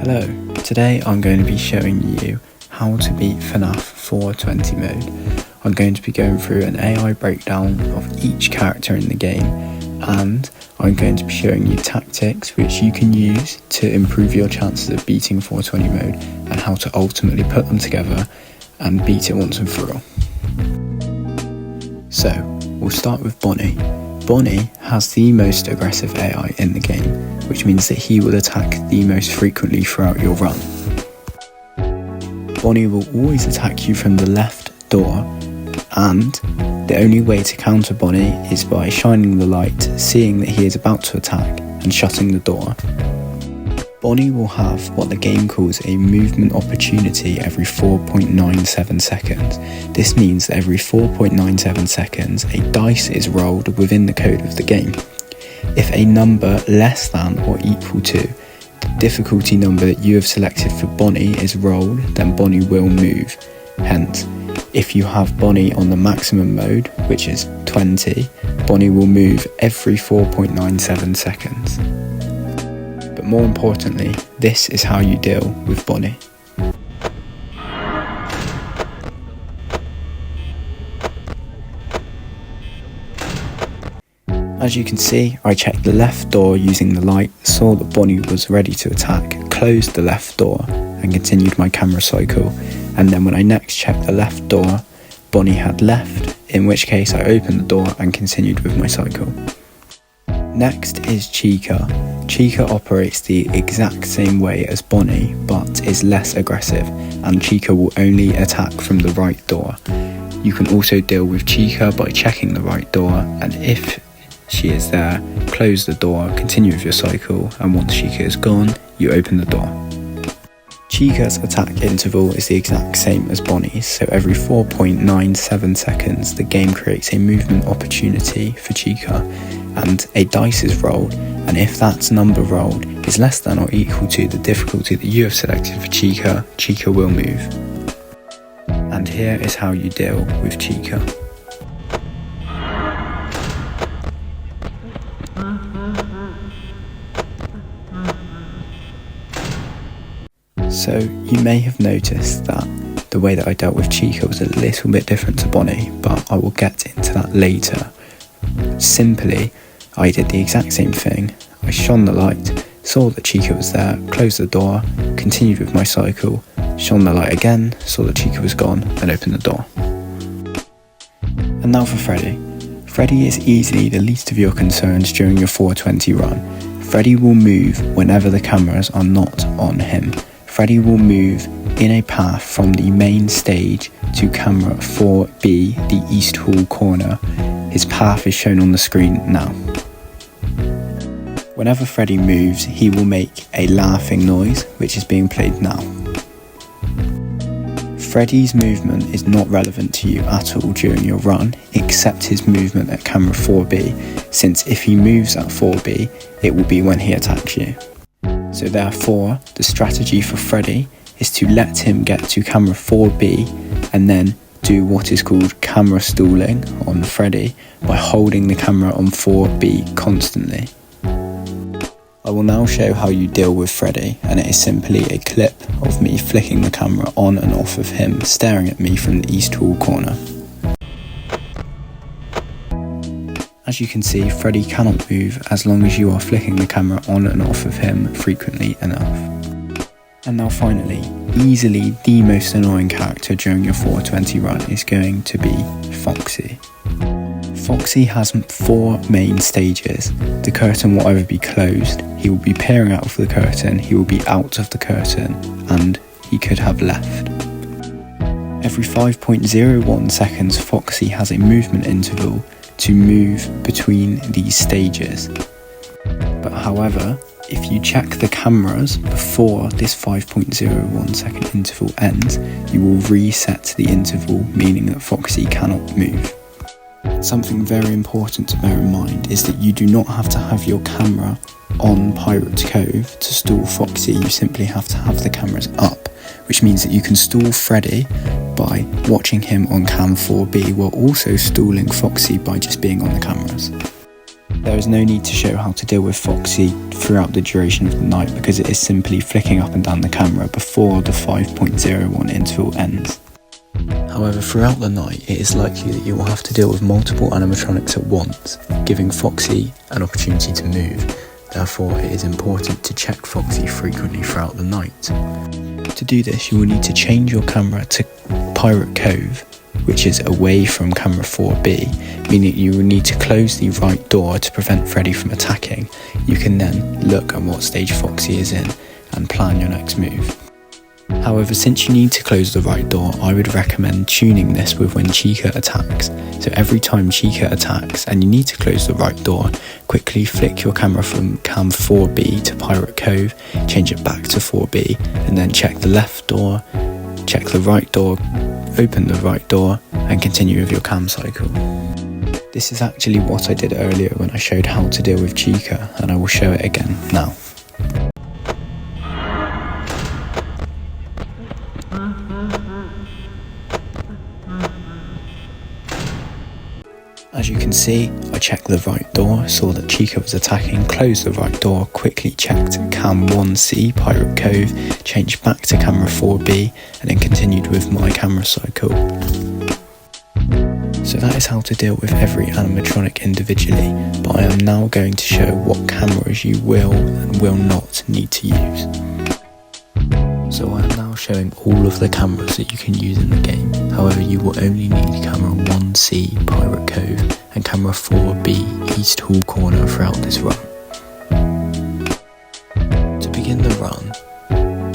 Hello, today I'm going to be showing you how to beat Fnaf 420 mode. I'm going to be going through an AI breakdown of each character in the game, and I'm going to be showing you tactics which you can use to improve your chances of beating 420 mode and how to ultimately put them together and beat it once and for all. So, we'll start with Bonnie. Bonnie has the most aggressive AI in the game, which means that he will attack the most frequently throughout your run. Bonnie will always attack you from the left door, and the only way to counter Bonnie is by shining the light, seeing that he is about to attack, and shutting the door. Bonnie will have what the game calls a movement opportunity every 4.97 seconds. This means that every 4.97 seconds a dice is rolled within the code of the game. If a number less than or equal to the difficulty number that you have selected for Bonnie is rolled, then Bonnie will move. Hence, if you have Bonnie on the maximum mode, which is 20, Bonnie will move every 4.97 seconds. But more importantly, this is how you deal with Bonnie. As you can see, I checked the left door using the light, saw that Bonnie was ready to attack, closed the left door and continued my camera cycle, and then when I next checked the left door, Bonnie had left, in which case I opened the door and continued with my cycle. Next is Chica. Chica operates the exact same way as Bonnie, but is less aggressive, and Chica will only attack from the right door. You can also deal with Chica by checking the right door, and if she is there, close the door, continue with your cycle, and once Chica is gone, you open the door. Chica's attack interval is the exact same as Bonnie's, so every 4.97 seconds the game creates a movement opportunity for Chica, and a dice is rolled, and if that number rolled is less than or equal to the difficulty that you have selected for Chica, Chica will move. And here is how you deal with Chica. So you may have noticed that the way that I dealt with Chica was a little bit different to Bonnie, but I will get into that later. Simply, I did the exact same thing. I shone the light, saw that Chica was there, closed the door, continued with my cycle, shone the light again, saw that Chica was gone, and opened the door. And now for Freddy. Freddy is easily the least of your concerns during your 420 run. Freddy will move whenever the cameras are not on him. Freddy will move in a path from the main stage to camera 4B, the East Hall corner. His path is shown on the screen now. Whenever Freddy moves, he will make a laughing noise, which is being played now. Freddy's movement is not relevant to you at all during your run, except his movement at camera 4B, since if he moves at 4B, it will be when he attacks you. So therefore, the strategy for Freddy is to let him get to camera 4B and then do what is called camera stalling on Freddy by holding the camera on 4B constantly. I will now show how you deal with Freddy, and it is simply a clip of me flicking the camera on and off of him staring at me from the East Hall corner. As you can see, Freddy cannot move as long as you are flicking the camera on and off of him frequently enough. And now finally, easily the most annoying character during your 420 run is going to be Foxy. Foxy has 4 main stages. The curtain will either be closed, he will be peering out of the curtain, he will be out of the curtain, and he could have left. Every 5.01 seconds, Foxy has a movement interval to move between these stages. But however, if you check the cameras before this 5.01 second interval ends, you will reset the interval, meaning that Foxy cannot move. Something very important to bear in mind is that you do not have to have your camera on Pirate's Cove to stall Foxy, you simply have to have the cameras up, which means that you can stall Freddy by watching him on cam 4B while also stalling Foxy by just being on the cameras. There is no need to show how to deal with Foxy throughout the duration of the night because it is simply flicking up and down the camera before the 5.01 interval ends. However, throughout the night it is likely that you will have to deal with multiple animatronics at once, giving Foxy an opportunity to move. Therefore, it is important to check Foxy frequently throughout the night. To do this, you will need to change your camera to Pirate Cove, which is away from camera 4B, meaning you will need to close the right door to prevent Freddy from attacking. You can then look at what stage Foxy is in and plan your next move. However, since you need to close the right door, I would recommend tuning this with when Chica attacks. So every time Chica attacks and you need to close the right door, quickly flick your camera from cam 4B to Pirate Cove, change it back to 4B, and then check the left door, check the right door, open the right door, and continue with your cam cycle. This is actually what I did earlier when I showed how to deal with Chica, and I will show it again now. As you can see, I checked the right door, saw that Chica was attacking, closed the right door, quickly checked cam 1C, Pirate Cove, changed back to camera 4B, and then continued with my camera cycle. So that is how to deal with every animatronic individually, but I am now going to show what cameras you will and will not need to use. So I am now showing all of the cameras that you can use in the game. However, you will only need camera 1C, Pirate Cove, and camera 4B, East Hall Corner throughout this run. To begin the run,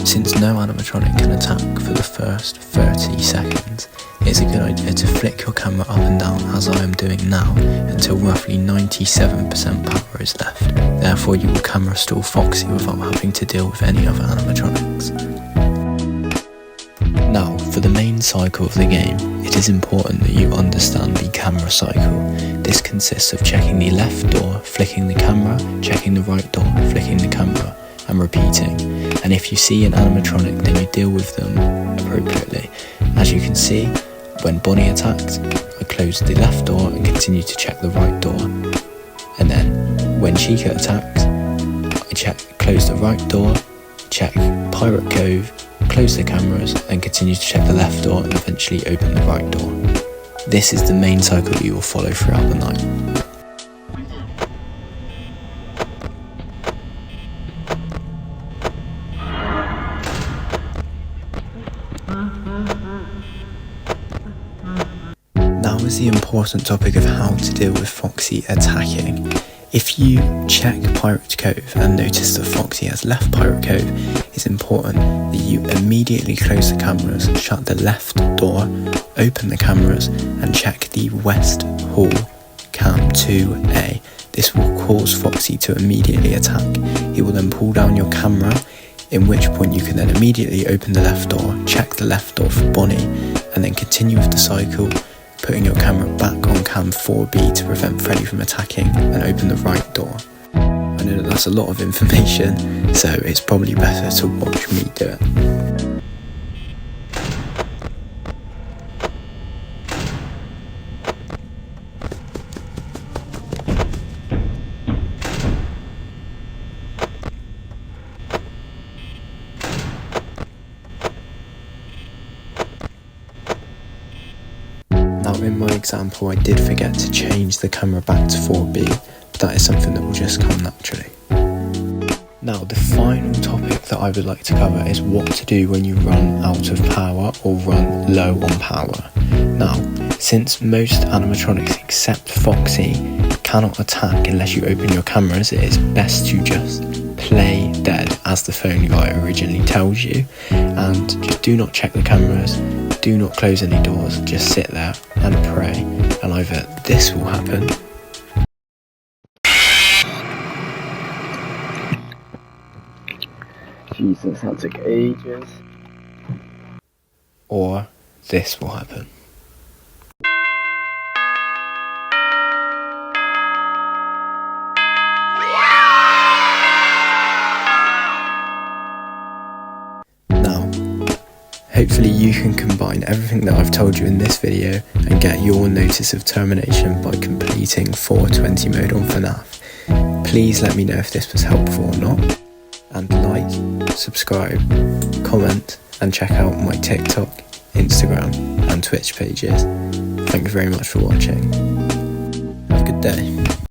since no animatronic can attack for the first 30 seconds, it is a good idea to flick your camera up and down as I am doing now until roughly 97% power is left. Therefore, you will camera stall Foxy without having to deal with any other animatronics. Now, for the main cycle of the game, it is important that you understand the camera cycle. This consists of checking the left door, flicking the camera, checking the right door, flicking the camera, and repeating. And if you see an animatronic, then you deal with them appropriately. As you can see, when Bonnie attacked, I closed the left door and continued to check the right door. And then, when Chica attacked, I closed the right door, check Pirate Cove, close the cameras, and continue to check the left door and eventually open the right door. This is the main cycle that you will follow throughout the night. Now is the important topic of how to deal with Foxy attacking. If you check Pirate Cove and notice that Foxy has left Pirate Cove, it's important that you immediately close the cameras, shut the left door, open the cameras, and check the West Hall Cam 2A. This will cause Foxy to immediately attack. He will then pull down your camera, in which point you can then immediately open the left door, check the left door for Bonnie, and then continue with the cycle, putting your camera back on cam 4B to prevent Freddy from attacking, and open the right door. I know that that's a lot of information, so it's probably better to watch me do it. Now in my example I did forget to change the camera back to 4B, but that is something that will just come naturally. Now the final topic that I would like to cover is what to do when you run out of power or run low on power. Now, since most animatronics except Foxy cannot attack unless you open your cameras, it is best to just play dead as the phone guy originally tells you, and just do not check the cameras, do not close any doors, just sit there and pray, and either this will happen Jesus, that took ages, or this will happen. Hopefully you can combine everything that I've told you in this video and get your notice of termination by completing 420 mode on Fnaf. Please let me know if this was helpful or not, and like, subscribe, comment and check out my TikTok, Instagram and Twitch pages. Thank you very much for watching. Have a good day.